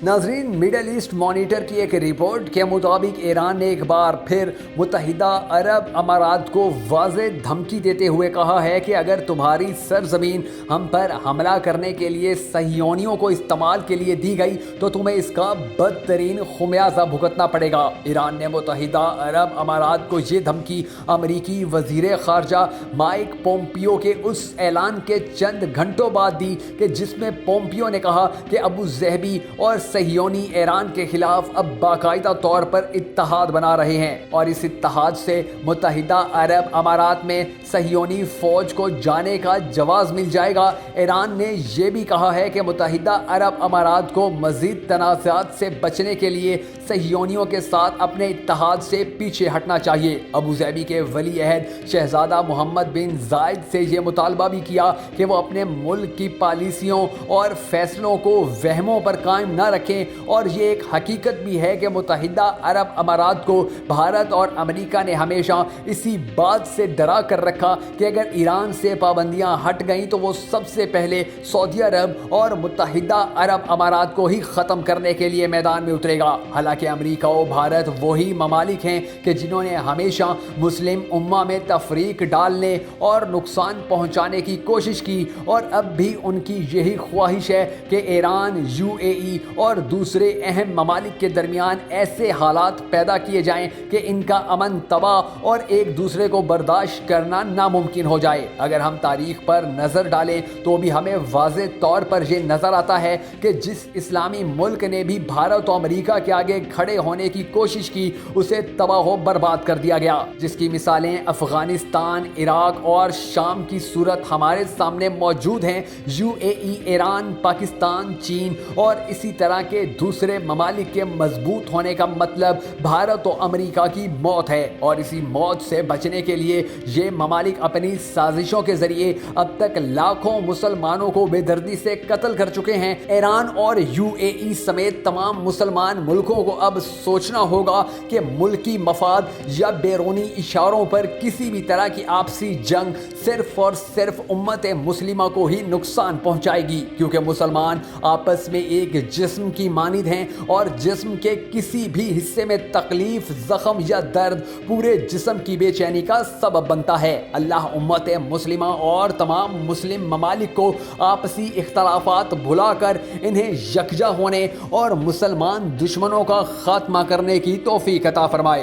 ناظرین، Middle East monitor کی ایک رپورٹ کے مطابق ایران نے ایک بار پھر متحدہ عرب امارات کو واضح دھمکی دیتے ہوئے کہا ہے کہ اگر تمہاری سرزمین ہم پر حملہ کرنے کے لیے صہیونیوں کو استعمال کے لیے دی گئی تو تمہیں اس کا بدترین خمیازہ بھگتنا پڑے گا۔ ایران نے متحدہ عرب امارات کو یہ دھمکی امریکی وزیر خارجہ مائک پومپیو کے اس اعلان کے چند گھنٹوں بعد دی کہ جس میں پومپیو نے کہا کہ ابو ظہبی اور صہیونی ایران کے خلاف اب باقاعدہ طور پر اتحاد بنا رہے ہیں اور اس اتحاد سے متحدہ عرب امارات میں صہیونی فوج کو جانے کا جواز مل جائے گا۔ ایران نے یہ بھی کہا ہے کہ متحدہ عرب امارات کو مزید تنازعات سے بچنے کے لیے صہیونیوں کے ساتھ اپنے اتحاد سے پیچھے ہٹنا چاہیے۔ ابو ظہبی کے ولی عہد شہزادہ محمد بن زائد سے یہ مطالبہ بھی کیا کہ وہ اپنے ملک کی پالیسیوں اور فیصلوں کو وہموں پر قائم نہ رکھیں، اور یہ ایک حقیقت بھی ہے کہ متحدہ عرب امارات کو بھارت اور امریکہ نے ہمیشہ اسی بات سے ڈرا کر رکھا کہ اگر ایران سے پابندیاں ہٹ گئیں تو وہ سب سے پہلے سعودی عرب اور متحدہ عرب امارات کو ہی ختم کرنے کے لیے میدان میں اترے گا۔ حالانکہ امریکہ و بھارت وہی ممالک ہیں کہ جنہوں نے ہمیشہ مسلم امہ میں تفریق ڈالنے اور نقصان پہنچانے کی کوشش کی، اور اب بھی ان کی یہی خواہش ہے کہ ایران، UAE اور دوسرے اہم ممالک کے درمیان ایسے حالات پیدا کیے جائیں کہ ان کا امن تباہ اور ایک دوسرے کو برداشت کرنا ناممکن ہو جائے۔ اگر ہم تاریخ پر نظر ڈالیں تو بھی ہمیں واضح طور پر یہ نظر آتا ہے کہ جس اسلامی ملک نے بھی بھارت و امریکہ کے آگے کھڑے ہونے کی کوشش کی اسے تباہ و برباد کر دیا گیا، جس کی مثالیں افغانستان، عراق اور شام کی صورت ہمارے سامنے موجود ہیں۔ UAE، ایران، پاکستان، چین اور اسی طرح کے دوسرے ممالک کے مضبوط ہونے کا مطلب بھارت و امریکہ کی موت ہے، اور اسی موت سے بچنے کے لیے یہ ممالک اپنی سازشوں کے ذریعے اب تک لاکھوں مسلمانوں کو بے دردی سے قتل کر چکے ہیں۔ ایران اور UAE سمیت تمام مسلمان ملکوں کو اب سوچنا ہوگا کہ ملکی مفاد یا بیرونی اشاروں پر کسی بھی طرح کی آپسی جنگ صرف اور صرف امت مسلمہ کو ہی نقصان پہنچائے گی، کیونکہ مسلمان آپس میں ایک جسم کی مانند ہیں، اور جسم کے کسی بھی حصے میں تکلیف، زخم یا درد پورے جسم کی بے چینی کا سبب بنتا ہے۔ اللہ امت مسلمہ اور تمام مسلم ممالک کو آپسی اختلافات بھلا کر انہیں یکجا ہونے اور مسلمان دشمنوں کا خاتمہ کرنے کی توفیق عطا فرمائے۔